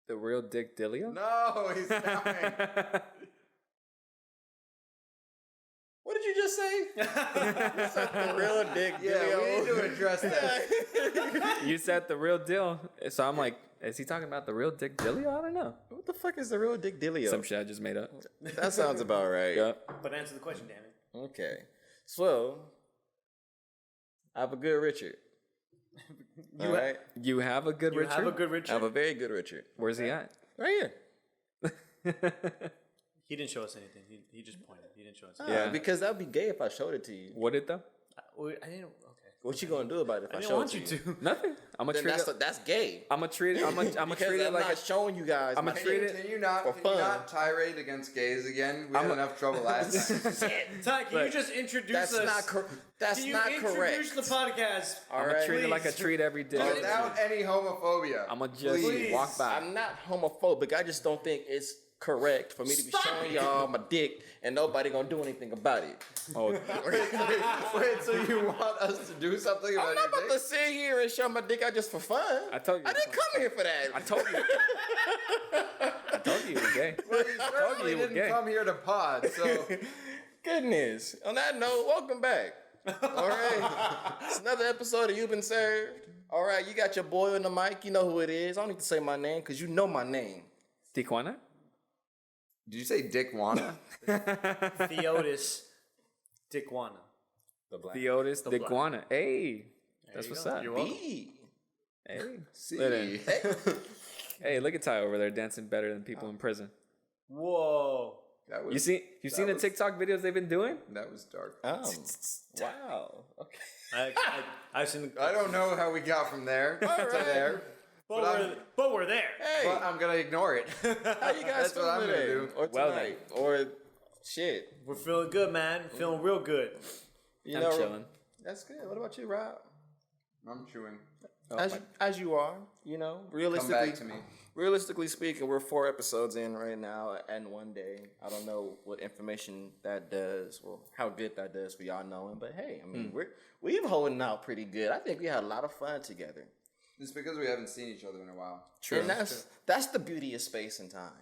The real Dick Dilio? No, he's counting. What did you just say? You said the real Dick Dilio. Yeah, we need to address that. You said the real deal. So I'm like, is he talking about the real Dick Dilio? I don't know. What the fuck is the real Dick Dilio? Some shit I just made up. That sounds about right. Yeah. But answer the question, damn it. Okay. So, I have a good Richard. All right? You have a good You Richard? have a good Richard? I have a very good Richard. Where's he at? Right here. He didn't show us anything. He just pointed. He didn't show us anything. Yeah, because that would be gay if I showed it to you. What it though? I didn't. Okay. What you gonna do about it if I, I didn't show want it you to you? to. Nothing. I'm gonna Then treat it. that's gay. I'm gonna treat it. I'm gonna Because treat it I'm like not showing you guys. I'ma my treat dick. it- Can you not For fun. tirade against gays again? We had enough trouble last time. Ty, can you Look, just introduce That's us? that's Can you not introduce correct. the podcast? All I'm gonna right. treat it like I please. treat every day. Without any homophobia. I'm gonna just Please. walk by. I'm not homophobic. I just don't think it's correct for me to be Stop showing it. y'all my dick and nobody gonna do anything about it. Oh, Wait, so you want us to do something about I'm not your about dick? to sit here and show my dick out just for fun. I told you. I didn't come here for that. I told you. I told you it was gay. Well, you certainly you were didn't gay. come here to pod, so... Goodness. On that note, welcome back. All right. It's another episode of You've Been Served. All right, you got your boy on the mic. You know who it is. I don't need to say my name because you know my name. Tijuana? Did you say Dick Wanna? Theotis Dickwana. The black. Theotis The the black. Guana. Hey. That's you what's go. up. You're welcome. B. Hey. See. Look at- Hey, look at Ty over there dancing better than people in prison. Whoa. That was, You seen the was- TikTok videos they've been doing? That was dark. Oh. Wow. Okay. I've seen. I don't know how we got from there to there, But we're there. Hey, but I'm gonna ignore it. how you guys That's what I'm feeling gonna today? do. Or Well tonight? Or shit. We're feeling good, man. Feeling real good. You I'm know, chilling. That's good. What about you, Rob? I'm chewing. As you are, you know, Come realistically, back to me. realistically speaking, we're 4 episodes in right now, and one day. I don't know what information that does, or how good that does for y'all knowing. But hey, I mean, we've holding out pretty good. I think we had a lot of fun together. It's because we haven't seen each other in a while. And that's the beauty of space and time.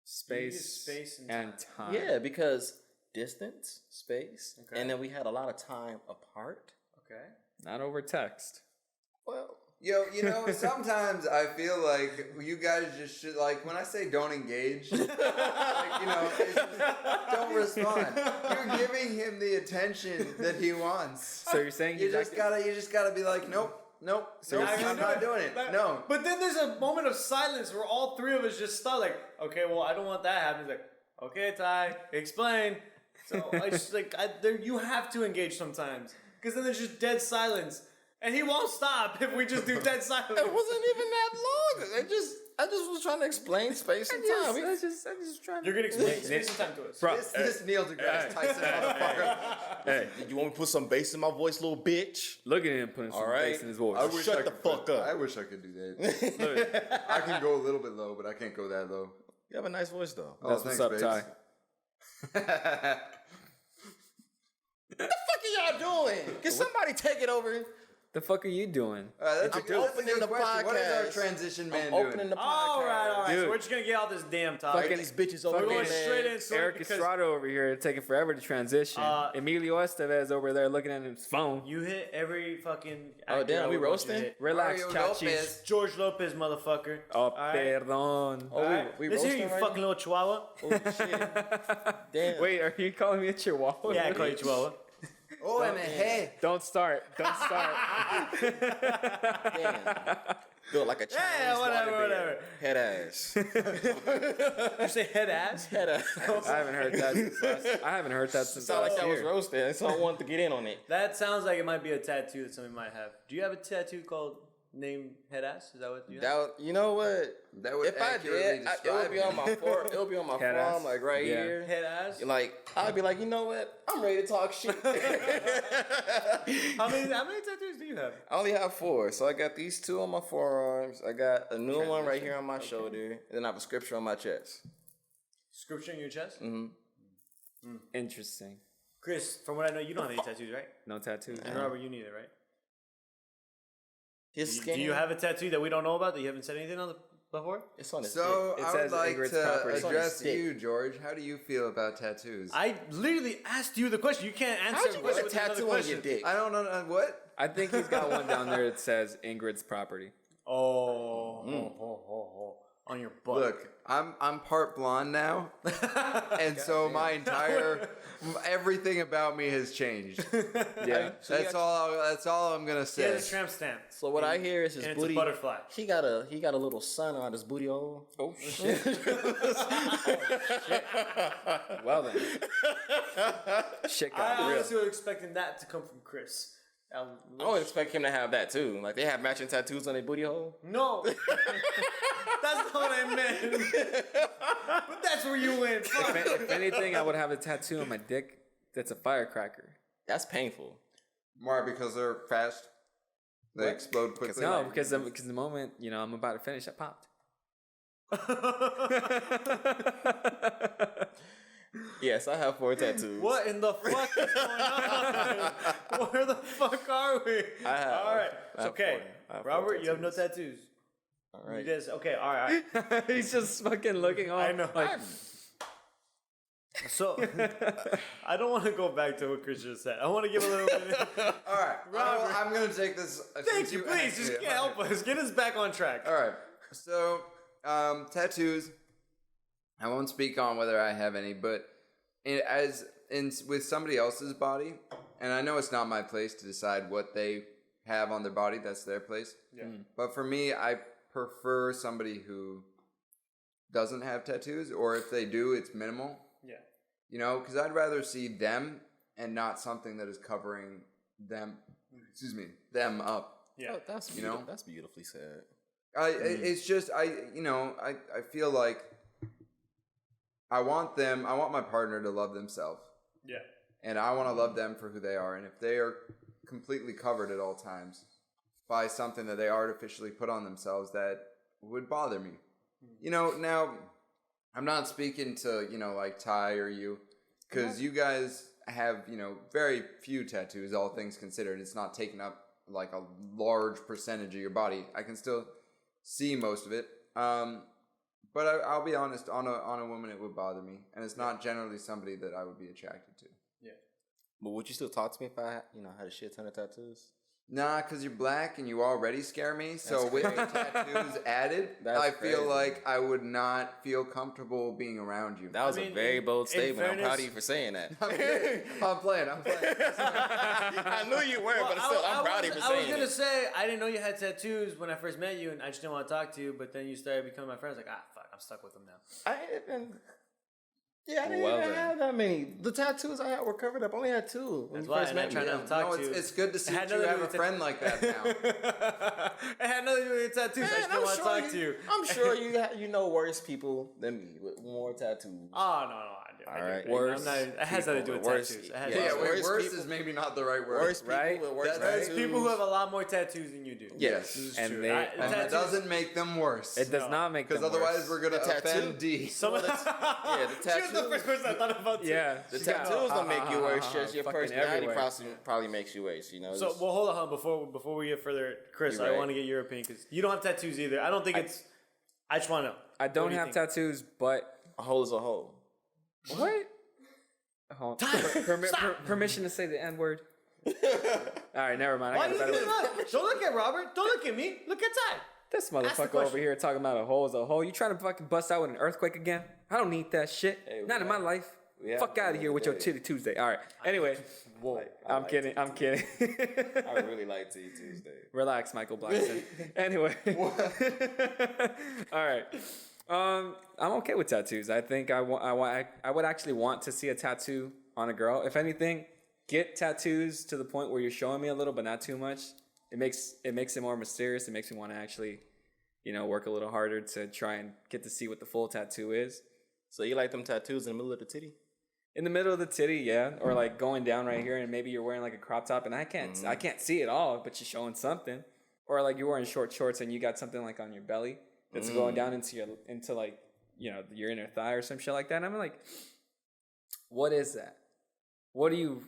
Space, Space and and time. Yeah, because distance, space, and then we had a lot of time apart. Okay. Not over text. Well, Yo, you know, sometimes I feel like you guys just should, like, when I say don't engage, like, you know, it's just, don't respond. You're giving him the attention that he wants. So you're saying You just gotta be like, nope, you're not gonna I'm do not it. doing it. No. But then there's a moment of silence where all three of us just stop, like, okay, well, I don't want that happening. He's like, okay, Ty, explain. So I just like, you have to engage sometimes, because then there's just dead silence, and he won't stop if we just do dead silence. it wasn't even that long. I just was trying to explain space and time. I just trying to... You're gonna explain space and time to us. Bro, This Neil deGrasse Tyson motherfucker. hey, You want me to put some bass in my voice, little bitch? look at him putting some All right. bass in his voice. I wish Shut I the could fuck up. I wish I could do that. I can go a little bit low, but I can't go that low. You have a nice voice, though. Oh, That's thanks, what's up, babes. Ty. What the fuck are y'all doing? Can somebody take it over? The fuck are you doing? That's I'm a good opening the question. What is our podcast. transition man I'm doing? opening the podcast. All right. Dude. So we're just gonna get out this damn topic. Fucking- These bitches over We're there. going straight into Eric it because Estrada over here taking forever to transition. Emilio Estevez over there looking at his phone. you hit every fucking. Oh, actor damn, I we would want you to roasting? hit. Relax, Mario Chachis. Lopez. George Lopez, motherfucker. Oh, All right? perdón. Oh, All right. we Listen roasting here, you right fucking little chihuahua. Oh, shit. Damn. Wait, are you calling me a chihuahua? Yeah, I call you chihuahua. Oh, and a head. Don't start. Don't start. Damn. Built like a Chinese Yeah, whatever, water bear. whatever. Head ass. You say head ass? Head ass. I haven't heard that since I haven't heard that since Sound like last that was year. roasted, so I wanted to get in on it. That sounds like it might be a tattoo that somebody might have. Do you have a tattoo called named head ass? Is that what you have? You know what? That would If I accurately did, it describe would be on my forearm. It would be on my Head forearm, ass? like right Yeah. here. Head ass? Like I'd be like, you know what? I'm ready to talk shit. How many tattoos do you have? I only have 4, so I got these 2 on my forearms. I got a new one right here on my shoulder, and then I have a scripture on my chest. Scripture in your chest? Interesting. Chris, from what I know, you don't have any tattoos, right? No tattoos. And Robert, you neither, right? His Do skin. you have a tattoo that we don't know about that you haven't said anything on before? It's on his So dick. I would says like Ingrid's to property. address Dick. you, George. How do you feel about tattoos? I literally asked you the question. You can't answer How'd the you question get a with another tattoo on question. your dick? I don't know what. I think he's got one down there that says Ingrid's property. On your butt. Look, I'm part blonde now, and so my entire everything about me has changed. Yeah. That's all I'm gonna He say. has a tramp stamp. So what I hear is his And it's booty. a butterfly. He got a little sun on his booty hole. Oh shit. Well then. Shit I got real. honestly was expecting that to come from Chris. I would expect him to have that too. Like they have matching tattoos on their booty hole. No. That's not what I meant. But that's where you went. Fuck. If anything, I would have a tattoo on my dick that's a firecracker. That's painful. Why? Because they're fast. They explode quickly. No, because the moment I'm about to finish, I popped. Yes, I have 4 tattoos. What in the fuck is going on? Where the fuck are we? I have. All right. I have Okay. 4. I have 4 Robert, you have no tattoos. tattoos. All You right. just okay. All right. He's just fucking looking off. I know. Like, So I don't want to go back to what Chris just said. I want to give a little bit. All right, Robert. I'm gonna take this. Thank you. Please just help us. Get us back on track. All right. So, tattoos. I won't speak on whether I have any, but with somebody else's body, and I know it's not my place to decide what they have on their body. That's their place. Yeah. But for me, I prefer somebody who doesn't have tattoos, or if they do, it's minimal. Yeah. Because I'd rather see them and not something that is covering them. Excuse me, them up. Yeah. Oh, that's that's beautifully said. It's just I feel like I want my partner to love themselves. Yeah. And I want to love them for who they are. And if they are completely covered at all times by something that they artificially put on themselves, that would bother me. Now I'm not speaking to, like Ty or you, because you guys have, very few tattoos, all things considered. It's not taking up like a large percentage of your body. I can still see most of it. But I'll be honest, on a woman it would bother me, and it's not generally somebody that I would be attracted to. Yeah. But would you still talk to me if I, had a shit ton of tattoos? Nah, because you're black and you already scare me. So with the tattoos added, That's I feel crazy. like I would not feel comfortable being around you. That was a very bold statement. I'm proud fairness- of you for saying that. I'm playing. I knew you were, but still, I'm proud of you for I was saying gonna it. say I didn't know you had tattoos when I first met you, and I just didn't want to talk to you. But then you started becoming my friend. I was like, fuck, I'm stuck with them now. I didn't Well, even then. have that many. The tattoos I had were covered up. I only had 2 when That's you why, first and I met tried me. not to talk to you. It's good to see had that you nothing have to a do with friend like that now. It had nothing to do with tattoos. I just didn't want to talk to you. I'm sure you know worse people than me with more tattoos. Oh no, I do. All right. Worse I'm not, it has nothing to do with worse- tattoos. It has yeah, Yeah, nothing to do wait, worse worse people- is maybe not the right word. Worse people Right? with worse That's tattoos. people who have a lot more tattoos than you do. Yes. This is And true. they- And that tattoos- doesn't make them worse. It does not make them Because otherwise worse. we're going to The tattoo? offend D. Some of the She was the tattoos- first person I thought about. Too. Yeah. The she got- tattoos don't make you worse. Just your fucking personality everywhere. probably makes you worse. So, well, hold on, before we get further, Chris, You're I right. want to get your opinion because you don't have tattoos either. I don't think it's. I just want to know. I don't What do you have think? tattoos, but a hole is a hole. what? Hold on. Permission to say the N word. All right, never mind. Why I are you got a looking better. at that? Don't look at Robert. Don't look at me. Look at Ty. This the motherfucker question. over here talking about a hole is a hole. You trying to fucking bust out with an earthquake again? I don't need that shit. Hey, Not in my life. yeah, Fuck out of here with your Titty Tuesday. All right. Anyway, Whoa. I'm kidding. I'm kidding. I really like T Tuesday. Relax, Michael Blackson. Anyway. All right. I'm okay with tattoos. I think I would actually want to see a tattoo on a girl. If anything, get tattoos to the point where you're showing me a little, but not too much. It makes it more mysterious. It makes me want to actually, work a little harder to try and get to see what the full tattoo is. So you like them tattoos in the middle of the titty? In the middle of the titty, yeah, or like going down right here, and maybe you're wearing like a crop top, and I can't see it all, but you're showing something, or like you're wearing short shorts and you got something like on your belly that's going down into like your inner thigh or some shit like that. And I'm like, what is that? What do you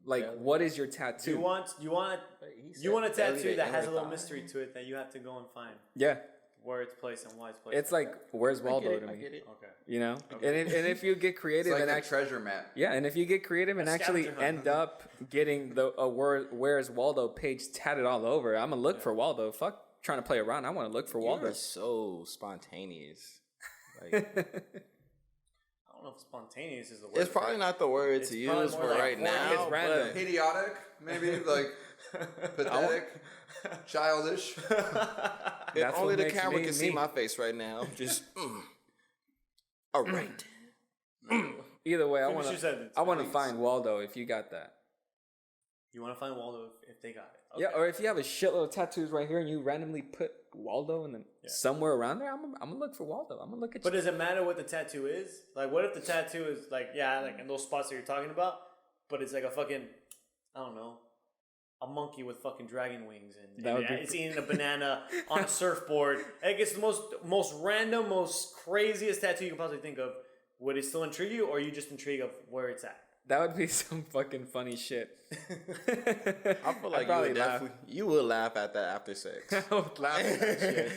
Like, what is your tattoo? You want a tattoo that has a little mystery to it that you have to go and find. Yeah. Where it's placed and why it's placed. It's like, where's Waldo to me? I get it. Okay. You know? Okay. And if you get creative It's like and a treasure map. Yeah, and if you get creative and actually end up getting the where's Waldo page tatted all over, I'm gonna look for Waldo. Fuck trying to play around. I want to look for Waldo. You're so spontaneous. Like, I don't know if spontaneous is the word. it's probably not the word to use for like right now. it's random. Idiotic, maybe like pathetic, childish. If That's only what the makes camera me can see me. my face right now. Just, all right. Either way, I Finish want your sentence, to please. find Waldo if you got that. You want to find Waldo if they got it. Okay. Yeah, or if you have a shitload of tattoos right here and you randomly put Waldo and then somewhere around there, I'm gonna look for Waldo. I'm gonna look at But you. does it matter what the tattoo is? Like, what if the tattoo is like, like in those spots that you're talking about, but it's like a fucking, I don't know, a monkey with fucking dragon wings and it's eating a banana on a surfboard. Like, it's the most random, most craziest tattoo you can possibly think of. Would it still intrigue you, or are you just intrigued of where it's at? That would be some fucking funny shit. I feel like you would laugh at that after sex. I would laugh at that shit.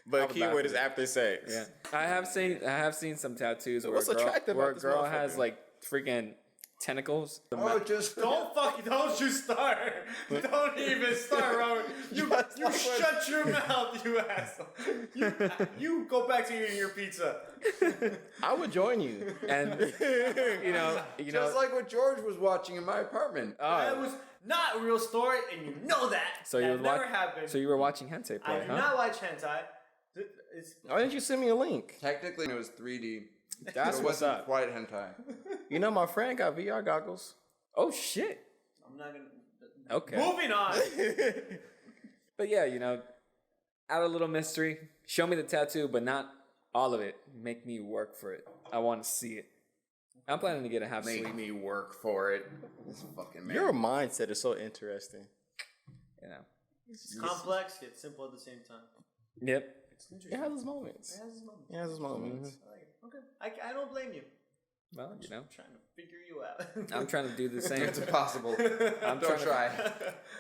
But keyword is after sex. Yeah, I have seen some tattoos where what's a girl, attractive where a about this girl has motherfucker? like freaking tentacles. Oh, just Don't you start. Don't even start, Robert. You shut your mouth, you asshole. You go back to eating your pizza. I would join you. And you know, just like what George was watching in my apartment. That was not a real story, and you know that. so that you never happened. So you were watching hentai I play, do huh? not watch hentai. Why didn't you send me a link? Technically, it was 3D. That's it what's wasn't up. quite hentai. You know, my friend got VR goggles. Oh shit. I'm not gonna. Okay. Moving on. But yeah, add a little mystery. Show me the tattoo, but not all of it. Make me work for it. I want to see it. I'm planning to get a half sleeve. Make me work for it. This fucking man. Your mindset is so interesting. It's complex yet simple at the same time. Yep. It's It interesting. has its moments. It has its moments. I like it. Okay. I don't blame you. Well, I'm trying to figure you out. I'm trying to do the same. It's impossible. Don't try.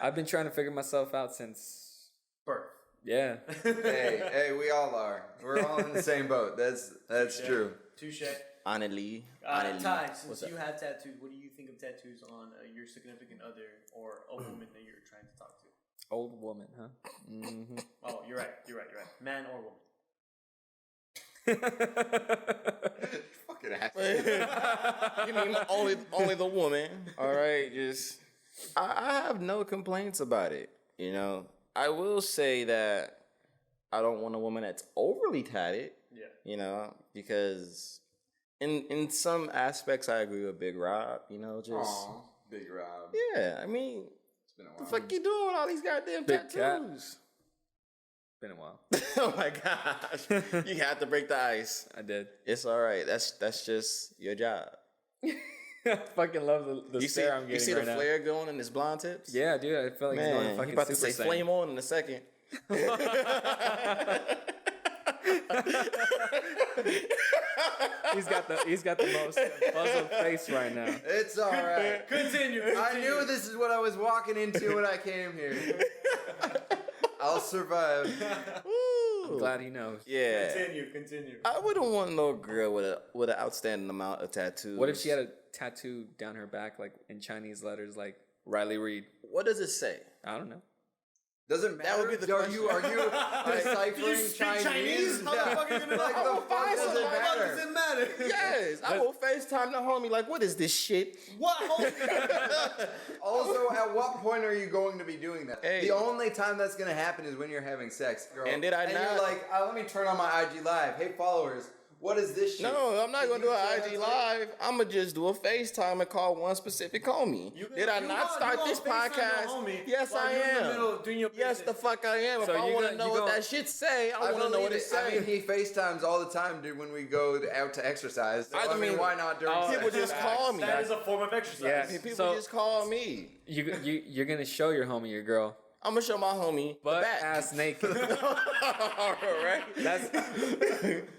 I've been trying to figure myself out since Birth. yeah. hey, we all are. We're all in the same boat. That's true. Touche. Honestly. Ty, since you have tattoos, what do you think of tattoos on your significant other or a woman that you're trying to talk to? Old woman, huh? Mm-hmm. Oh, you're right. Man or woman. Fucking ass. You mean only the woman? All right, just I have no complaints about it. I will say that I don't want a woman that's overly tatted. Yeah. Because in some aspects I agree with Big Rob. Just Aw, Big Rob. yeah. I mean, It's been a the while. fuck you doing with all these goddamn Big cat. tattoos? Been a while. Oh my gosh! You had to break the ice. I did. It's all right. That's just your job. I fucking love the stare I'm getting You see right the now. flare going in his blond tips? Yeah, dude. I feel like he's going Man, fucking you about to Super say Saiyan. flame on in a second. He's got the most puzzled face right now. It's all right. Continue. I knew this is what I was walking into when I came here. I'll survive. I'm glad he knows. Yeah. Continue. I wouldn't want no girl with an outstanding amount of tattoos. What if she had a tattoo down her back, like in Chinese letters, like Riley Reid? What does it say? I don't know. Doesn't matter. That would be the are you deciphering Do you speak Chinese? Chinese? How the fuck are you gonna Like know? the fuck does it matter? Does it matter? Yes, I will FaceTime the homie like, what is this shit? What? Also, at what point are you going to be doing that? Hey. The only time that's going to happen is when you're having sex, girl. And did I and not- you're like, let me turn on my IG Live. Hey, followers, what is this shit? No, I'm not Did gonna you do say an that's IG like- live. I'm gonna just do a FaceTime and call one specific homie. Did I not start this podcast? Yes, I am. Yes, the fuck I am. If So I you want to gonna- know you what gonna- that shit say, I want to know what it I mean, say. he FaceTimes all the time, dude, when we go out to exercise. So, I I mean, mean, why not during People sex? just call me. That is a form of exercise. Yeah. People So- just call me. You're gonna show your homie, your girl, I'm gonna show my homie the Butt back. ass naked. Right?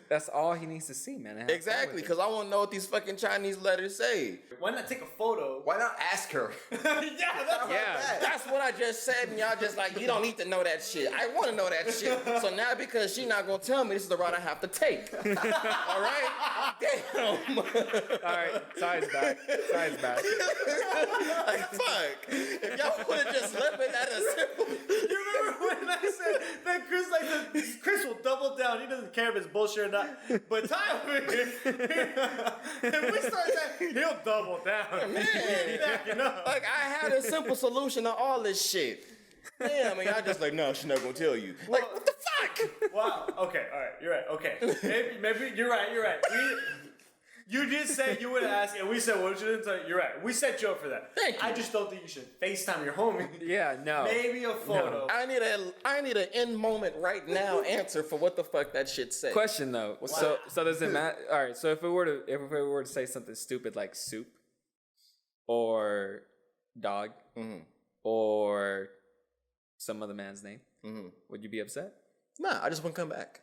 That's all he needs to see, man. Have fun Exactly, with it. because I want to know what these fucking Chinese letters say. Why not take a photo? Why not ask her? That's what I just said, and y'all just like, you don't need to know that shit. I want to know that shit. So now because she not gonna tell me, this is the route I have to take. All right? Damn. All right, side's back. Side's back. Like, fuck. If y'all would have just left it at a simple. You remember when I said that Chris will double down. He doesn't care if it's bullshit or not. But Tyler, if we start that, he'll double down. Man, You know? like I had a simple solution to all this shit. Damn, and y'all just like, no, she's not gonna tell you. Like, what the fuck? Wow. Okay. All right. You're right. Okay. Maybe you're right. You're right. You did say you would ask, and we said, "What you didn't tell you?" You're right. We set you up for that. Thank you. I just don't think you should FaceTime your homie. Yeah, no. Maybe a photo. I need an in moment right now answer for what the fuck that shit said. Question though. So does it matter? All right. So if we were to say something stupid like soup, or dog, or some other man's name, would you be upset? Nah, I just wouldn't come back.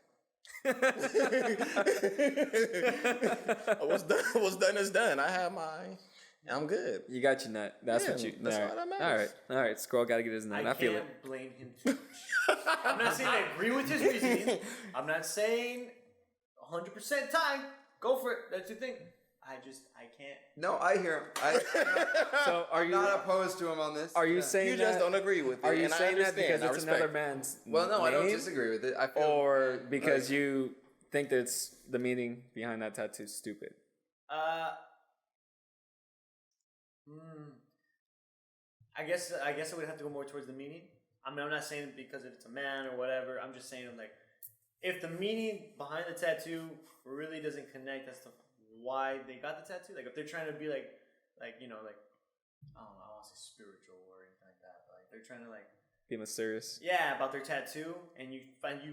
What's done is done. I have mine. I'm good. You got your nut. That's Yeah, what you. that's all all right. that matters. All right. Scroll got to get his nut. I feel it. can't blame him too much. I'm not saying I agree with his reasoning. I'm not saying 100% Ty. Go for it. That's your thing. I can't. No, I hear him. So are I'm you not opposed to him on this. Are you saying You that? just don't agree with it. Are you and saying I that because understand. it's I respect another man's Well, no, I don't name? disagree with it. I feel Or because like- you think that it's the meaning behind that tattoo is stupid? I guess I would have to go more towards the meaning. I mean, I'm not saying because it's a man or whatever. I'm just saying like, if the meaning behind the tattoo really doesn't connect as to why they got the tattoo, like if they're trying to be like you know, like I don't know, I want to say spiritual or anything like that, but like they're trying to like Be mysterious. yeah about their tattoo, and you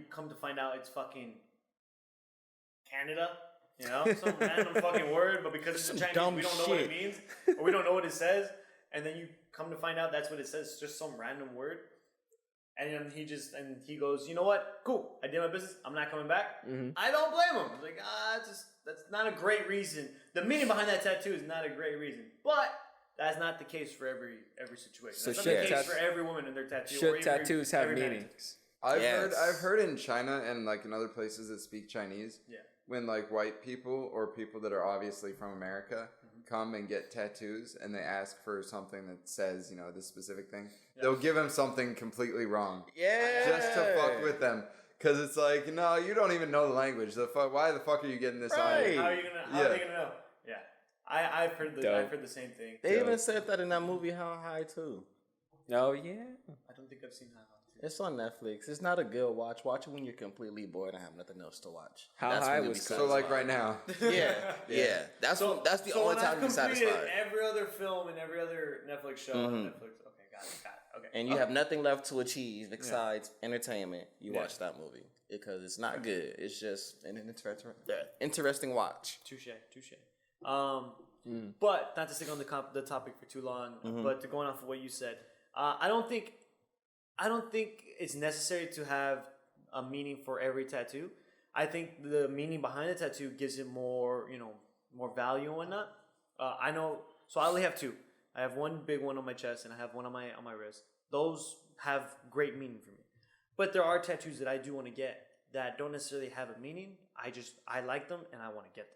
come to find out it's fucking Canada. You know, some random fucking word, but because it's in Chinese, dumb we don't know what it means, or we don't know what it says, and then you come to find out that's what it says, it's just some random word, and then he goes, you know what, cool, I did my business, I'm not coming back. I don't blame him. I'm like, that's not a great reason. The meaning behind that tattoo is not a great reason, but that's not the case for every situation. So That's not the case for every woman in their tattoo. or Should every- tattoos have every man. meanings? I've heard in China and like in other places that speak Chinese. Yeah. When like white people or people that are obviously from America come and get tattoos and they ask for something that says, you know, this specific thing, they'll give them something completely wrong. Yeah. Just to fuck with them. Cause it's like, no, you don't even know the language. Why the fuck are you getting this on Right. you? How are they gonna know? Yeah. I've heard the same thing. They even said that in that movie How High too. Oh yeah. I don't think I've seen How High. It's on Netflix. It's not a good watch. Watch it when you're completely bored and have nothing else to watch. How That's High when it was becomes So like fun. right now. Yeah. That's the So only when time I've you're completed satisfied. every other film and every other Netflix show on Netflix. Okay, got it. Okay. And you have nothing left to achieve besides entertainment. You watch that movie because it's not good. It's just an interesting watch. Touche. But not to stick on the topic for too long, but to going off of what you said, I don't think it's necessary to have a meaning for every tattoo. I think the meaning behind the tattoo gives it more, more value and whatnot. I know, so I only have two. I have one big one on my chest and I have one on my wrist. Those have great meaning for me. But there are tattoos that I do want to get that don't necessarily have a meaning. I like them and I want to get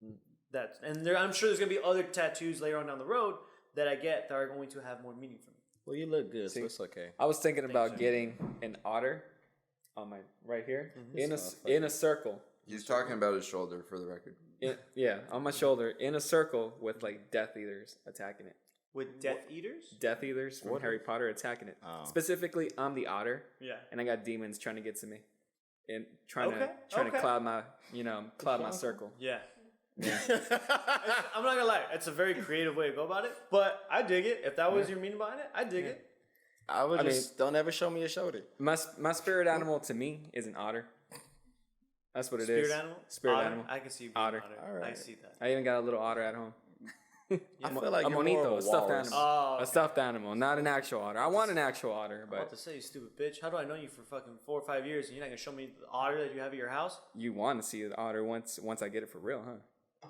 them. I'm sure there's gonna be other tattoos later on down the road that I get that are going to have more meaning for me. Well, you look good, so it's okay. I was thinking about getting an otter on my right here in a circle. He's talking about his shoulder for the record. On my shoulder in a circle with like Death Eaters attacking it. With Death Eaters? Death Eaters from Harry Potter attacking it. Specifically, I'm the otter. Yeah. And I got demons trying to get to me, and trying to cloud my my circle. Yeah. I'm not gonna lie, it's a very creative way to go about it, but I dig it. If that was your meaning behind it, I dig it. I would don't ever show me a shoulder. My spirit animal to me is an otter. That's what it is. Spirit animal? Spirit Otter? animal. I can see you being Otter. an otter. All right. I see that. I even got a little otter at home. I feel like a you're more monito, of a stuffed walrus. animal. Oh, A stuffed animal, not an actual otter. I want an actual otter, I'm about but to say, you stupid bitch. How do I know you for fucking 4 or 5 years and you're not gonna show me the otter that you have at your house? you want to see the otter once I get it for real, huh?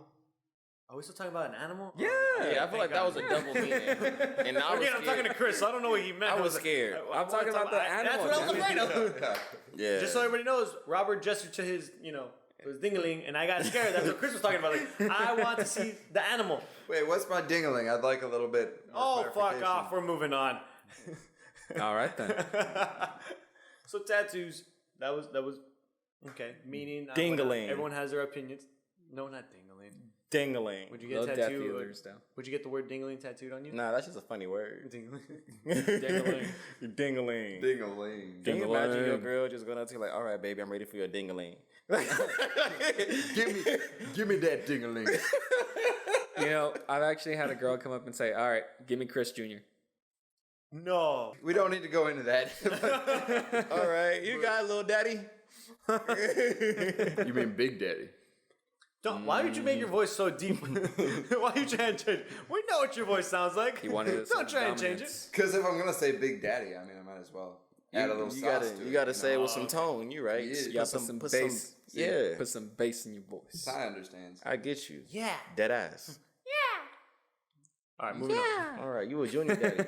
Are we still talking about an animal? Yeah. Yeah, I feel like that was a double meaning. And I was Again, I'm talking to Chris, so I don't know what he meant. I was scared. I'm talking about the animal. That's what I was damn it. afraid of. Yeah. Just so everybody knows, Robert gestured to his, his dingling, and I got scared. That's what Chris was talking about. Like, I want to see the animal. Wait, what's my dingling? I'd like a little bit more Oh, fuck clarification. off. We're moving on. All right then. So tattoos, that was okay. Meaning, Dingling. everyone has their opinions. No, not dingling. Dingling. Would you get Little a death tattoo? dealers, though. Would you get the word dingling tattooed on you? Nah, that's just a funny word. Dingling. Dingling. Dingling. Ding-a-ling. Can you imagine your Ding-a-ling. girl just going out to you like, all right, baby, I'm ready for your ding-a-ling. Give me that ding-a-ling. You know, I've actually had a girl come up and say, "All right, give me Chris Jr." No. We don't need to go into that. All right, you got it, little daddy. You mean Big Daddy? Don't, why would you make your voice so deep? Why are you trying to change? We know what your voice sounds like. He wanted to Don't try and change it. Because if I'm gonna say Big Daddy, I mean I might as well add a little You sauce gotta, to it. you gotta say it with some know? tone. You right? Yeah. You gotta put some bass. Yeah, Put some bass in your voice. Ty understands. I get you. Yeah. Dead ass. All right, moving on. All right, you a junior daddy.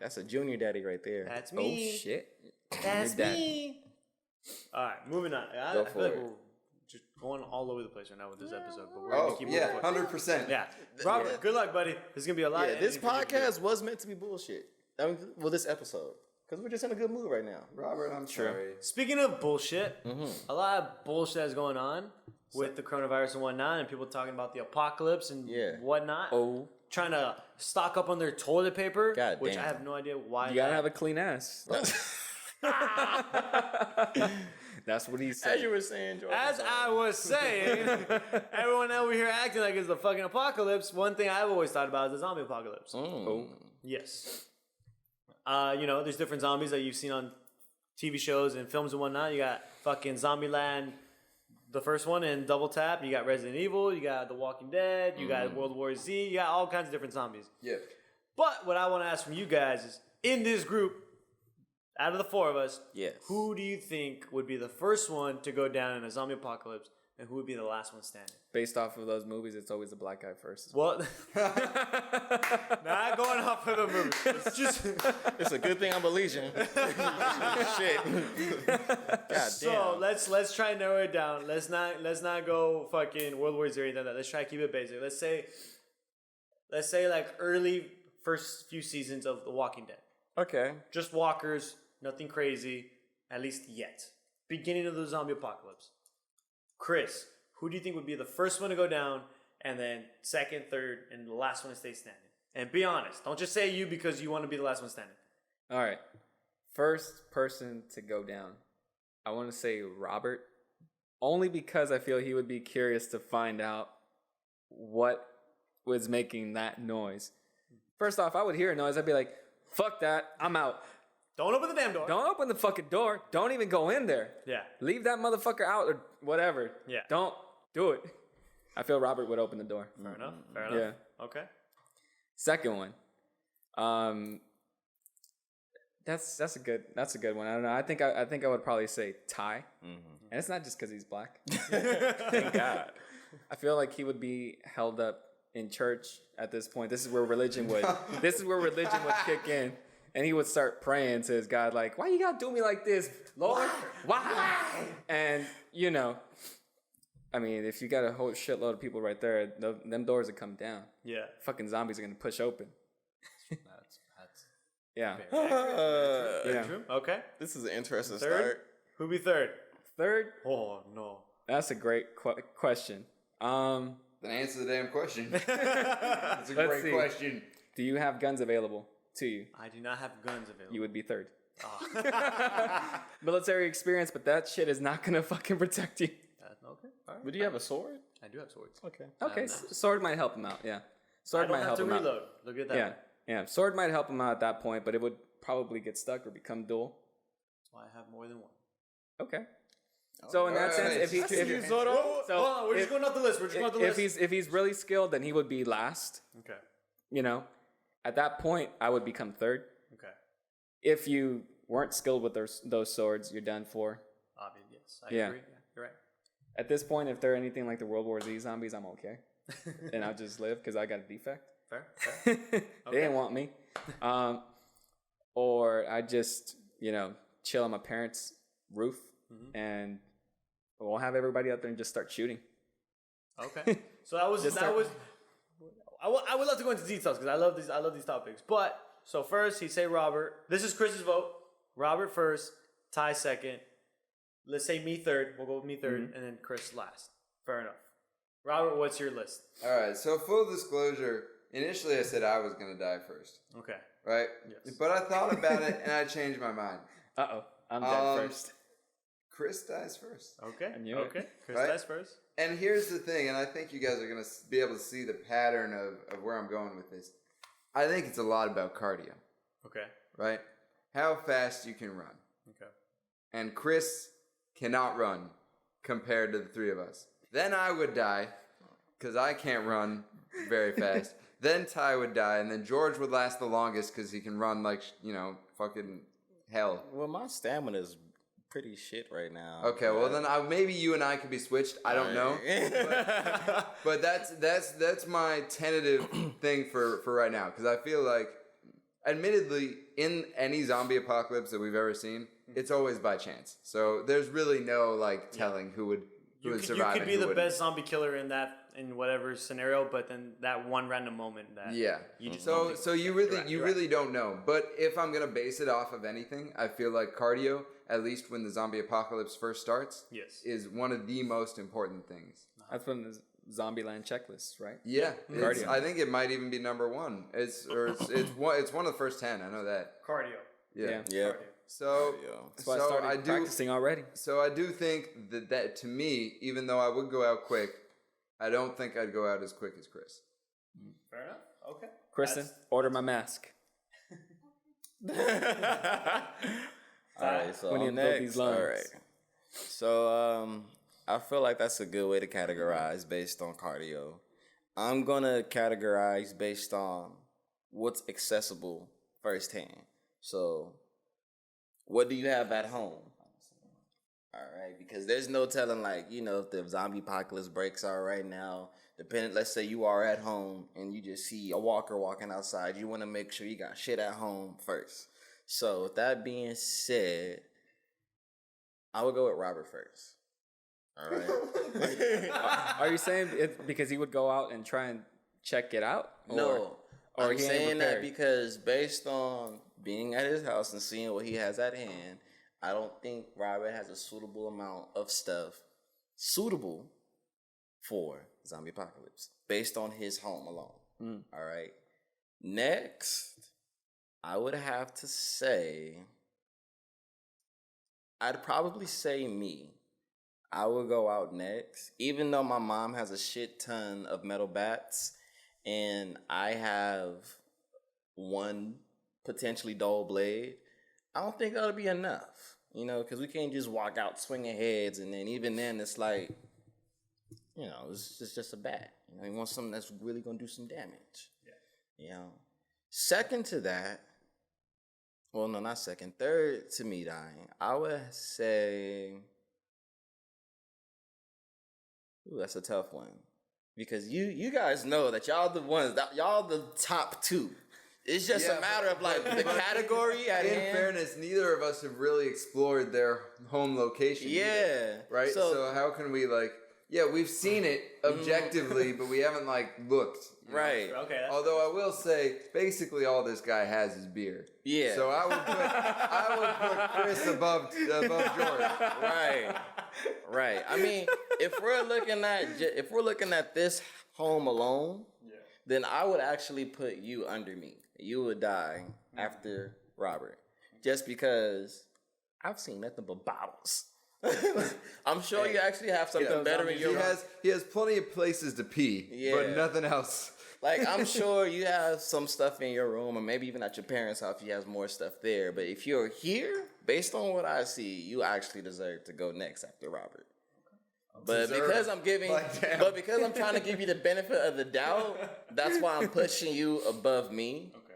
That's a junior daddy right there. That's Oh me. shit. That's Your dad. me. All right, moving on. I Go feel for like it. we're just going all over the place right now with this episode, but we're gonna Oh keep yeah, moving forward. 100%. Yeah, Robert, good luck, buddy. This is gonna be a lot. Yeah, of this editing for you to do. podcast was meant to be bullshit. I mean, well, this episode. Because we're just in a good mood right now. Robert, I'm sorry. Speaking of bullshit, a lot of bullshit is going on with the coronavirus and whatnot, and people talking about the apocalypse and whatnot. Oh, Trying to stock up on their toilet paper, God which damn. I have no idea why. you gotta have a clean ass. That's what he said. As you were saying, George. As I was saying, everyone over here acting like it's the fucking apocalypse. One thing I've always thought about is the zombie apocalypse. Oh. Yes. There's different zombies that you've seen on TV shows and films and whatnot. You got fucking Zombieland, the first one, and Double Tap. You got Resident Evil. You got The Walking Dead. You got World War Z. You got all kinds of different zombies. Yeah. But what I want to ask from you guys is, in this group, out of the four of us, Yes. who do you think would be the first one to go down in a zombie apocalypse, and who would be the last one standing? Based off of those movies, it's always the black guy first. What? Not going off of the movie. It's just It's a good thing I'm Belizean. Shit. God damn. so let's try and narrow it down. Let's not go fucking World War Z or anything like that. Let's try to keep it basic. Let's say like early first few seasons of The Walking Dead. Okay. Just walkers, nothing crazy, at least yet. Beginning of the zombie apocalypse. Chris, who do you think would be the first one to go down, and then second, third, and the last one to stay standing? And be honest. Don't just say you because you want to be the last one standing. All right. First person to go down. I want to say Robert. Only because I feel he would be curious to find out what was making that noise. First off, I would hear a noise. I'd be like, fuck that. I'm out. Don't open the damn door. Don't open the fucking door. Don't even go in there. Yeah. Leave that motherfucker out or whatever. Yeah. Don't do it. I feel Robert would open the door. Fair enough. Fair enough. Yeah. Okay. Second one. That's a good one. I don't know. I think I would probably say Ty. And it's not just because he's black. Thank God. I feel like he would be held up in church at this point. This is where religion would kick in. And he would start praying to his God, like, why you gotta do me like this, Lord? Why? And, I mean, if you got a whole shitload of people right there, them doors would come down. Yeah. Fucking zombies are gonna push open. That's Yeah. very Yeah. true. Okay. This is an interesting Third? start. Who'd be third? Third, Oh no. that's a great question. Then answer the damn question. That's a Let's great see. question. Do you have guns available to you? I do not have guns available. You would be third. Oh. Military experience, but that shit is not gonna fucking protect you. Okay. All right. But do you have a sword? I do have swords. Okay. Okay, sword might help him out. Yeah, I sword don't might have help to him out. reload. Look at that. Yeah, yeah, sword might help him out at that point, but it would probably get stuck or become dual. That's why I have more than one. Okay. So in that sense, if Hold on, we're just going off the list. if he's really skilled, then he would be last. Okay. You know, at that point, I would become third. Okay. If you weren't skilled with those swords, you're done for. Obvious. Yes, I agree. Yeah, you're right. At this point, if they're anything like the World War Z zombies, I'm okay, and I'll just live because I got a defect. Fair. They didn't want me. Or I just chill on my parents' roof and we'll have everybody out there and just start shooting. Okay. So I would love to go into details because I love these topics. But so first he say Robert. This is Chris's vote. Robert first, Ty second. Let's say me third. We'll go with me third, and then Chris last. Fair enough. Robert, what's your list? All right. So full disclosure. Initially, I said I was gonna die first. Okay. Right. Yes. But I thought about it and I changed my mind. I'm dead first. Chris dies first. Okay. I knew it. Okay. Chris Right? dies first. And here's the thing, and I think you guys are going to be able to see the pattern of where I'm going with this. I think it's a lot about cardio, Okay. right? How fast you can run. Okay. And Chris cannot run compared to the three of us. Then I would die because I can't run very fast. Then Ty would die, and then George would last the longest because he can run like, fucking hell. Well, my stamina is pretty shit right now. Okay, well then maybe you and I could be switched. I don't know, but that's my tentative thing for right now because I feel like, admittedly, in any zombie apocalypse that we've ever seen, it's always by chance. So there's really no telling who would survive. You could be the best zombie killer in whatever scenario, but then that one random moment that you just so you really don't know. But if I'm gonna base it off of anything, I feel like cardio, at least when the zombie apocalypse first starts, is one of the most important things. That's from the Zombieland checklist, right? Yeah, Cardio. I think it might even be number one. It's one of the first 10. I know that. cardio. Yeah. Cardio. So That's why I started practicing already. So I do think that to me, even though I would go out quick, I don't think I'd go out as quick as Chris. Fair enough. Okay. Kristen, order my mask. All right, so When you build next, these lines. all right. So I feel like that's a good way to categorize based on cardio. I'm gonna categorize based on what's accessible firsthand. So, what do you have at home? All right, because there's no telling, if the zombie apocalypse breaks out right now. Let's say you are at home and you just see a walker walking outside. You want to make sure you got shit at home first. So, with that being said, I would go with Robert first. All right. Are you saying it because he would go out and try and check it out? No. Or I'm he ain't saying that prepared? because based on being at his house and seeing what he has at hand, I don't think Robert has a suitable amount of stuff suitable for zombie apocalypse based on his home alone. All right. Next, I would have to say, I'd probably say me. I would go out next, even though my mom has a shit ton of metal bats and I have one potentially dull blade. I don't think that'll be enough, because we can't just walk out swinging heads, and then even then it's like, it's just a bat. You want something that's really gonna do some damage. Yeah. Second to that, well, no, not second. Third to me dying, I would say, ooh, that's a tough one. Because you guys know that y'all the top two. It's just a matter of the category at hand. In fairness, neither of us have really explored their home location. Yeah. Either, right? So how can we we've seen it objectively, but we haven't looked. Right. Okay. Although I will say, basically all this guy has is beer. Yeah. So I would put Chris above George. Right. I mean, if we're looking at this home alone, then I would actually put you under me. You would die after Robert, just because I've seen nothing but bottles. I'm sure you actually have something better in your room. He has plenty of places to pee, but nothing else. I'm sure you have some stuff in your room, or maybe even at your parents' house, you have more stuff there. But if you're here, based on what I see, you actually deserve to go next after Robert. But Deserve. because I'm giving, Like, damn. but because I'm trying to give you the benefit of the doubt, that's why I'm pushing you above me. Okay.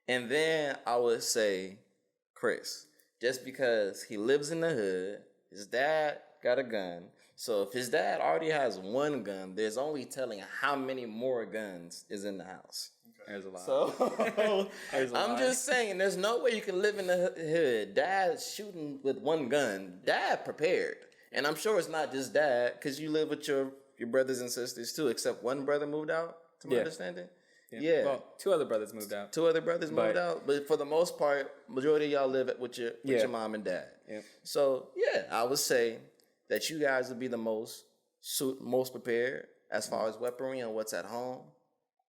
And then I would say, Chris, just because he lives in the hood, his dad got a gun. So if his dad already has one gun, there's only telling how many more guns is in the house. There's a lot. So There's a I'm lot. just saying, there's no way you can live in the hood. Dad's shooting with one gun. Dad prepared. And I'm sure it's not just dad, because you live with your brothers and sisters too, except one brother moved out, to my understanding. Yeah. Well, 2 other brothers moved out. 2 other brothers moved out. But for the most part, majority of y'all live with your mom and dad. Yeah. So, yeah, I would say that you guys would be the most prepared as far as weaponry and what's at home.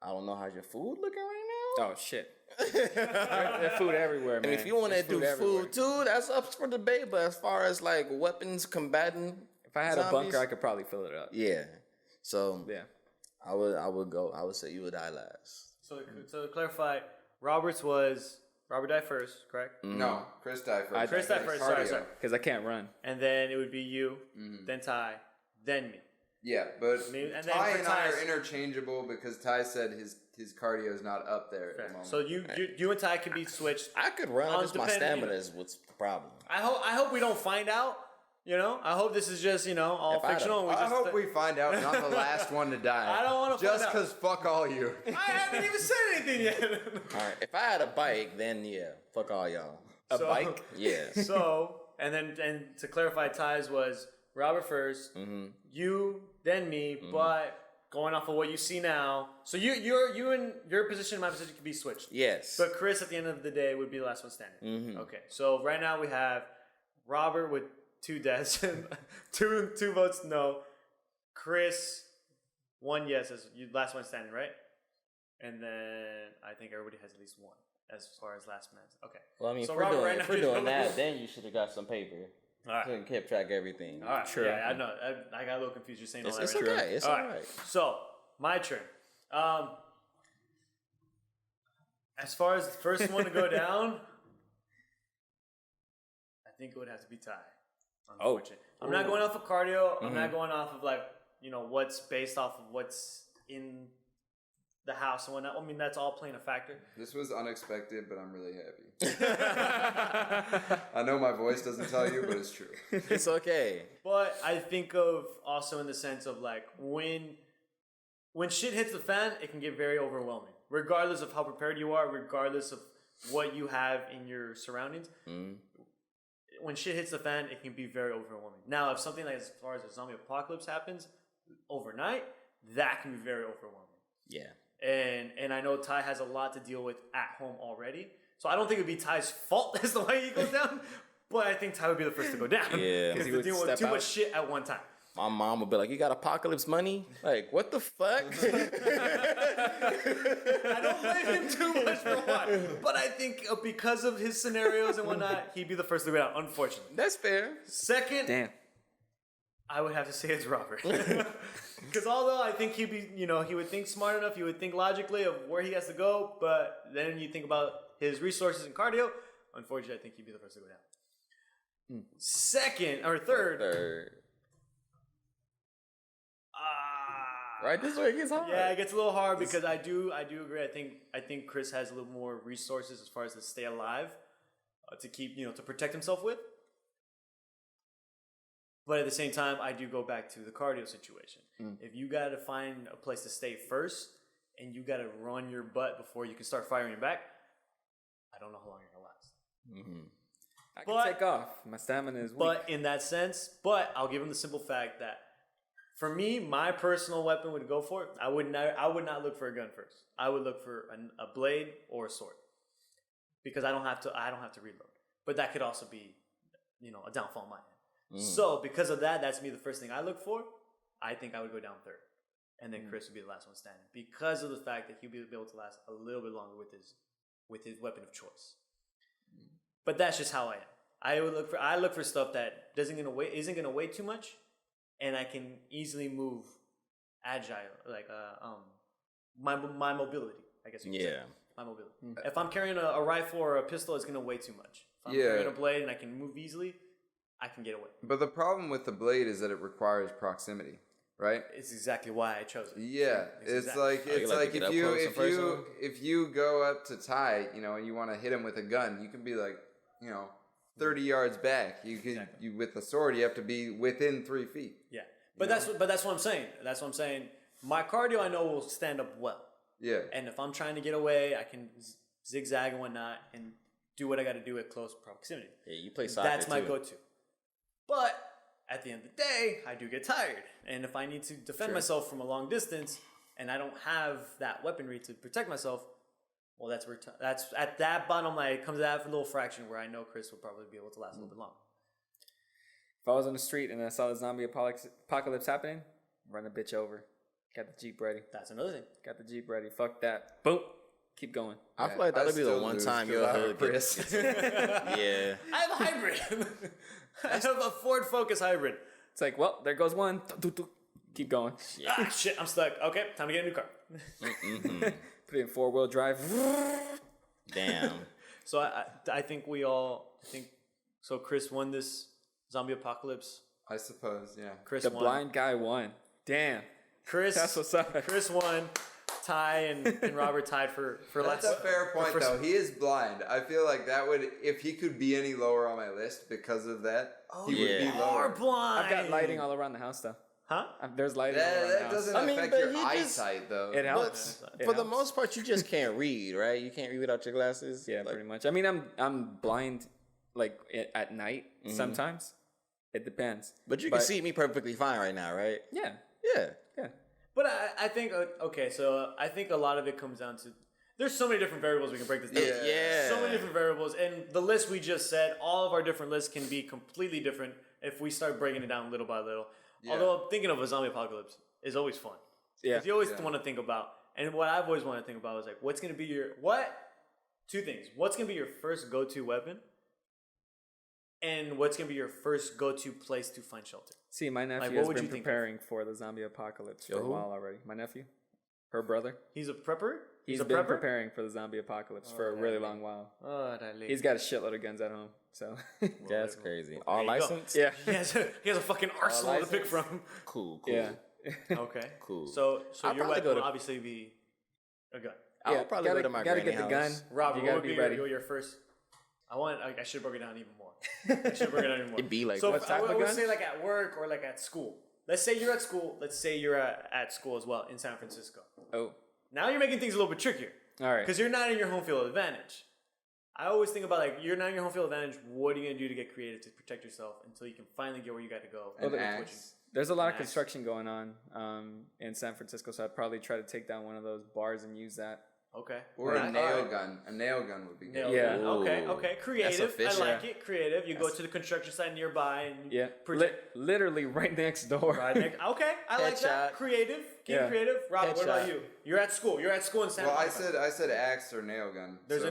I don't know how's your food looking right now. Oh, shit. There's food everywhere, man. And if you want to There's do everywhere. food too, that's up for debate. But as far as like weapons combating, If I had zombies, a bunker, I could probably fill it up. yeah. So Yeah. I would say you would die last. So to clarify, Robert died first, correct? No, Chris died first. Chris died first. Sorry. Because I can't run. And then it would be you, then Ty, then me. Yeah, but Maybe- and then Ty for and I Ty's- are interchangeable because Ty said his cardio is not up there at the moment. So you and Ty can be switched. I could run, just my Depending- stamina is what's the problem. I hope we don't find out. You know, I hope this is just all If I had a- fictional. And we I just hope we find out and I'm the last one to die. I don't wanna Just find out. because fuck all you. I haven't even said anything yet. All right, if I had a bike, then yeah, fuck all y'all. A bike? Yeah. So and to clarify, Ty's was Robert first, you then me, but going off of what you see now, so you and your position and my position could be switched. Yes. But Chris at the end of the day would be the last one standing. Okay, so right now we have Robert with 2 deaths, two votes no. Chris, 1 yes as you last one standing, right? And then I think everybody has at least 1 as far as last man. Okay. Well, I mean, So if we're Robert, doing, right if now we're you're doing the that, one. then you should have got some paper. All right. So you kept track of everything. All right. True. Yeah, I know. I got a little confused. You're saying all that. It's right? okay. It's all right. So my turn. As far as the first one to go down, I think it would have to be Ty. Unfortunately. I'm not going off of cardio. I'm not going off of what's based off of what's in the house and whatnot. I mean, that's all playing a factor. This was unexpected, but I'm really happy. I know my voice doesn't tell you, but it's true. It's okay. But I think of also in the sense of when shit hits the fan, it can get very overwhelming. Regardless of how prepared you are, regardless of what you have in your surroundings. When shit hits the fan, it can be very overwhelming. Now, if something like as far as a zombie apocalypse happens overnight, that can be very overwhelming. Yeah. And I know Ty has a lot to deal with at home already. So I don't think it would be Ty's fault as to why he goes down. But I think Ty would be the first to go down. Yeah. Because he he's would dealing with step too out. much shit at one time. My mom would be like, "You got apocalypse money? Like, what the fuck?" I don't blame him too much for what. But I think because of his scenarios and whatnot, he'd be the first to go down, unfortunately. That's fair. Second, Damn. I would have to say it's Robert. Because although I think he'd be, he would think smart enough, he would think logically of where he has to go, but then you think about his resources and cardio, unfortunately, I think he'd be the first to go down. Second, or third. Right, this is where it gets hard. Yeah, it gets a little hard because I do agree. I think Chris has a little more resources as far as to stay alive, to keep to protect himself with. But at the same time, I do go back to the cardio situation. If you got to find a place to stay first, and you got to run your butt before you can start firing back, I don't know how long you're gonna last. I can take off. My stamina is weak. But in that sense, I'll give him the simple fact that for me, my personal weapon would go for it. I would not look for a gun first. I would look for a blade or a sword because I don't have to reload. But that could also be, a downfall of mine. So because of that, that's me the first thing I look for. I think I would go down third, and then Chris would be the last one standing because of the fact that he'll be able to last a little bit longer with his weapon of choice. But that's just how I am. I look for stuff that isn't gonna weigh too much, and I can easily move agile, my mobility, I guess you could say. Yeah. My mobility. If I'm carrying a rifle or a pistol, it's going to weigh too much. If I'm carrying a blade and I can move easily, I can get away. But the problem with the blade is that it requires proximity, right? It's exactly why I chose it. Yeah, it's like if you go up to Ty, you know, and you want to hit him with a gun, you can be like, you know, 30 yards back. You can you with the sword, you have to be within 3 feet. Yeah, but that's what I'm saying. That's what I'm saying. My cardio, I know, will stand up well. Yeah, and if I'm trying to get away, I can zigzag and whatnot and do what I got to do at close proximity. Yeah, you play soccer. That's my go-to. But at the end of the day, I do get tired. And if I need to defend myself from a long distance and I don't have that weaponry to protect myself, well, that's at that bottom line, it comes to that little fraction where I know Chris will probably be able to last a little bit longer. If I was on the street and I saw the zombie apocalypse happening, run the bitch over. Got the Jeep ready. That's another thing. Got the Jeep ready. Fuck that. Boom. Keep going. I feel like that'll be the one time you'll hood Chris. Yeah. I have a hybrid. I have a Ford Focus hybrid. It's like, well, there goes one. Keep going. Ah, shit, I'm stuck. Okay, time to get a new car. Put it in 4-wheel drive. Damn. So I think so Chris won this zombie apocalypse. I suppose, yeah. Chris The won. blind guy won. Damn. Chris, That's what's up. Chris won. Ty and Robert tied for That's a fair point, though. He is blind. I feel like that would, if he could be any lower on my list because of that, he would be lower. Blind. I've got lighting all around the house, though. Huh? There's lighting all around the That house. doesn't affect but your he just- eyesight, though. It helps. But for the most part, you just can't read, right? You can't read without your glasses. Yeah, pretty much. I mean, I'm blind, like at night sometimes. It depends. But you can see me perfectly fine right now, right? Yeah. Yeah. Yeah. But I think I think a lot of it comes down to there's so many different variables we can break this down. Yeah. So many different variables, and the list we just said, all of our different lists can be completely different if we start breaking it down little by little. Yeah. Although thinking of a zombie apocalypse is always fun. Yeah. You always want to think about, and what I've always wanted to think about is like, what's going to be two things. What's going to be your first go-to weapon? And what's going to be your first go-to place to find shelter? See, my nephew what has would been you think preparing for the zombie apocalypse for a while already. My nephew, her brother, He's a prepper? he's a been prepper? preparing for the zombie apocalypse for a really long while. Oh, He's got a shitload of guns at home, so That's crazy. All you go. licensed? yeah. he has a fucking arsenal to pick from. Cool. Yeah. Okay. Cool. So I'll your probably weapon go will to- obviously be a gun. I'll probably go to my gotta granny get the gun. house. Rob, You what gotta would be be ready. your first? I should have broken it down even more. It'd be like, So what type I of would gun? say like at work or like at school. Let's say you're at school. Let's say you're at school as well in San Francisco. Oh, Now you're making things a little bit trickier. all right. Because you're not in your home field advantage. I always think about like, you're not in your home field advantage. What are you going to do to get creative to protect yourself until you can finally get where you got to go? An with what axe. There's a lot of Nice. construction going on in San Francisco, so I'd probably try to take down one of those bars and use that. Okay. Or a Alright. nail gun. A nail gun would be good. Nail Yeah. gun. Okay. Creative. I efficient. like it. Creative. You go to the construction site nearby and Yeah, protect. literally right next door. Right next. Okay, I like that. Headshot. Creative. Keep Yeah. creative. Rob, what about Headshot. you? You're at school. You're at school in San Well, Francisco. I said axe or nail gun. There's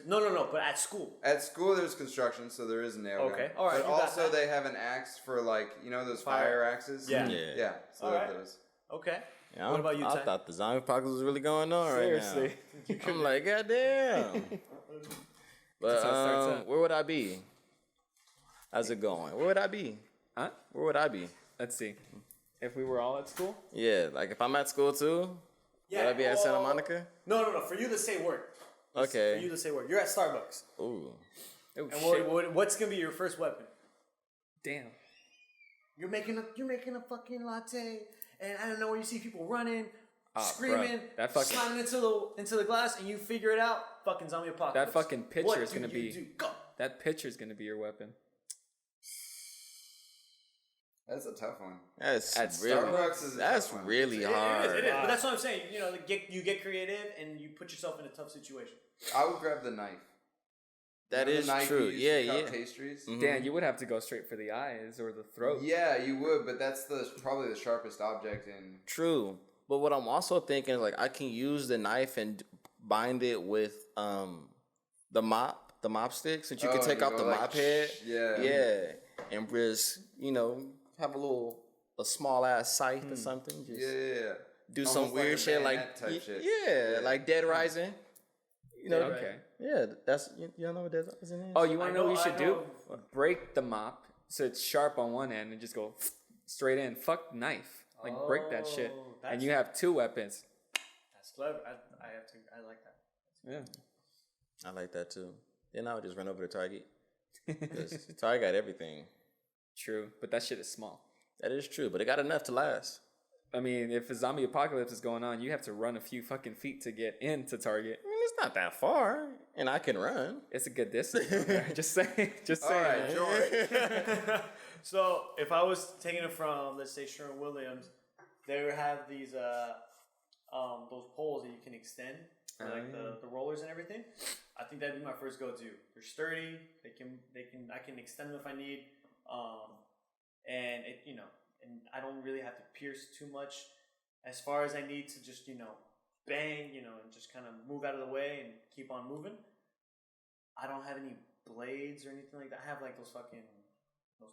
no, but at school. At school, there's construction, so there is a nail gun. Okay, all right, But you got also, that. they have an axe for like those Fire. fire axes. Yeah. Yeah. Yeah. So All they have right. those. Okay. Yeah, What about you, I Ty? thought the zombie apocalypse was really going on Seriously. right now. I'm like, goddamn. But That's how it starts out. where would I be? How's it going? Where would I be? Huh? Where would I be? Let's see. If we were all at school, Yeah, like if I'm at school too, would I be at Santa Monica? No. For you to say work. Okay. For you to say work. You're at Starbucks. Ooh. oh And shit! what's gonna be your first weapon? Damn. You're making a fucking latte, and I don't know where you see people running, Ah, screaming, bruh, that fucking- slamming into the glass, and you figure it out. Fucking zombie apocalypse. That fucking picture What is do gonna you be- do? Go. That picture's gonna be your weapon. That's a tough one. That's At really, Starbucks is a that's tough one. really hard. It is. But that's what I'm saying. You know, you get creative and you put yourself in a tough situation. I would grab the knife. That You know is the knife true. you use Yeah, to cut yeah. Pastries? Mhm. Dan, you would have to go straight for the eyes or the throat. Yeah, you would, but that's probably the sharpest object in. True. But what I'm also thinking is like I can use the knife and bind it with the mop stick, so you can Oh, take you off go the like, mop head. yeah. Yeah. And just, have a small ass scythe or something. Just, Yeah. do Almost some like weird a shit like bayonet type shit. Yeah, like Dead Rising. You know, Okay. yeah, that's y'all know what Dead Rising is. Oh, you want I to know what know- you should I do? know. Break the mop so it's sharp on one end and just go straight in. Fuck knife. Like break that shit, Oh, and that's- you have 2 weapons. That's clever. I like that. Yeah. I like that too. Then I would just run over to Target. Because Target got everything. True, but that shit is small. That is true, but it got enough to last. I mean, if a zombie apocalypse is going on, you have to run a few fucking feet to get into Target. I mean, it's not that far, and I can run. It's a good distance. Okay? Just saying. Just All saying. right, George. So if I was taking it from, let's say, Sherwin-Williams, they would have these those poles that you can extend, for, like the rollers and everything. I think that'd be my first go-to. They're sturdy. I can extend them if I need, and it and I don't really have to pierce too much as far as I need to just bang and just kind of move out of the way and keep on moving. I don't have any blades or anything like that. I have like those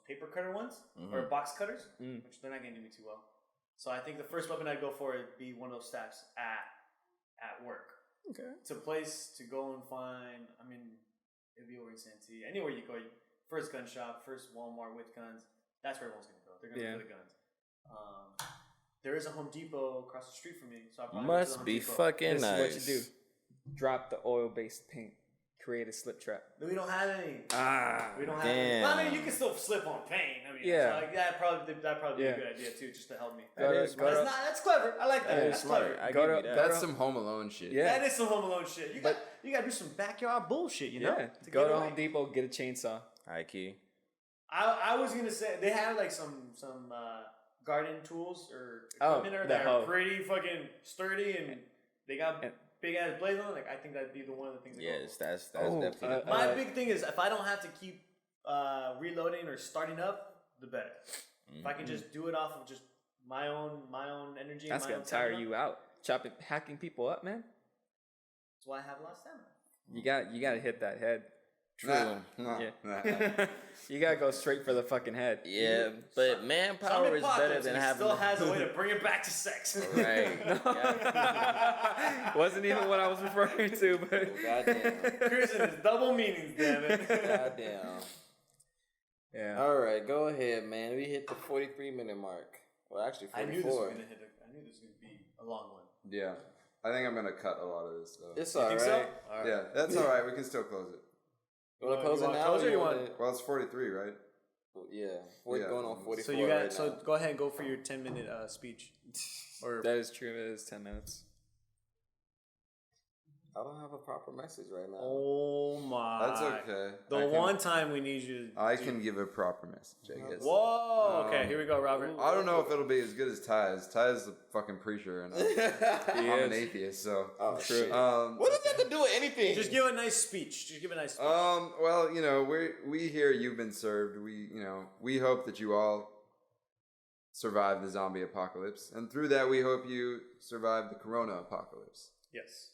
paper cutter ones or box cutters, which they're not gonna do me too well. So I think the first weapon I'd go for would be one of those staffs at work. Okay. It's a place to go and find. I mean, it'd be over in Santee. Anywhere you go, first gun shop, first Walmart with guns. That's where everyone's gonna go. They're gonna look for the guns. There is a Home Depot across the street from me, so I probably Must be fucking This nice. is what you do. Drop the oil-based paint. Create a slip trap. We don't have any. We don't have Damn. any. Well, I mean, you can still slip on paint. I mean, Yeah. so, like, that'd probably be a good idea too, just to help me. That's clever. I like that. That is That's smart. clever. I Go give to- you go that. That's some Home Alone shit. Yeah. That is some Home Alone shit. You got to do some backyard bullshit, you know? Yeah. To Go get to away. Home Depot, get a chainsaw. High key. I was gonna say they have like some garden tools or Oh, equipment the that hoe. are pretty fucking sturdy and they got big ass blades on. Like I think that'd be one of the things. to go Yes, for. that's Oh, definitely. My big thing is if I don't have to keep reloading or starting up, the better. If I can just do it off of just my own energy. That's and my gonna own tire stamina, you out. Hacking people up, man. that's why I have a lot of stamina. You gotta hit that head. True. Yeah. You gotta go straight for the fucking head. Yeah, but manpower Zombie is better apocalypse, than he having. still has a way to bring it back to sex. Right. Wasn't even what I was referring to, but Goddamn. Prison is double meanings, damn it. Goddamn. yeah. All right, go ahead, man. We hit the 43-minute mark. Well, actually, 44. I knew this was gonna be a long one. Yeah. I think I'm going to cut a lot of this stuff. It's You all think right. so? All right. Yeah, that's all right. We can still close it. You want to close it now? close it or you wanna- want- Well, it's 43, right? Yeah, we're Yeah. going on 44. So you got right now. go ahead and go for your 10-minute speech. Or That is true. It is 10 minutes. I don't have a proper message right now. oh my. That's okay. The I can- one time we need you. To I can give a proper message, I guess. Whoa. Okay, here we go, Robert. I don't know if it'll be as good as Ty's. Ty's a fucking preacher, and I'm an atheist, so. Oh, shit. What does that have to do with anything? Just give a nice speech. Just give a nice speech. Well, we hear you've been served. We hope that you all survive the zombie apocalypse, and through that, we hope you survive the corona apocalypse. Yes.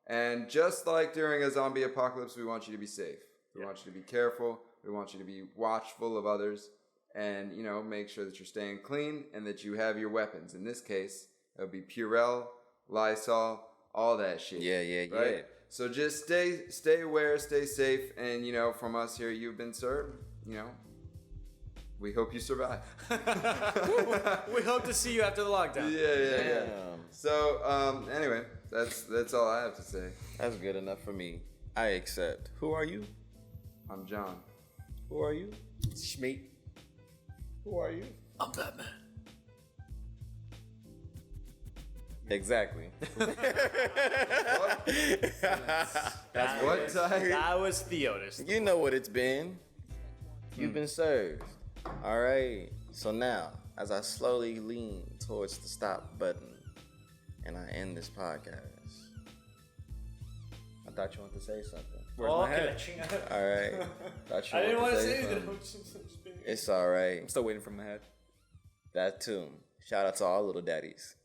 And just like during a zombie apocalypse, we want you to be safe. We want you to be careful. We want you to be watchful of others, and make sure that you're staying clean and that you have your weapons. In this case, it would be Purell, Lysol, all that shit. Yeah. Right? So just stay aware, stay safe, and from us here, you've been served. We hope you survive. We hope to see you after the lockdown. Yeah. So anyway, that's all I have to say. That's good enough for me. I accept. Who are you? I'm John. Who are you? Schmeat. Who are you? I'm Batman. Exactly. That's what Ty. That was Theotis. You know what it's been. You've been served. All right. So now, as I slowly lean towards the stop button and I end this podcast, I thought you wanted to say something. Where's my head? All right. Thought you I didn't want to say something. anything. It's all right. I'm still waiting for my head. That too. Shout out to all little daddies.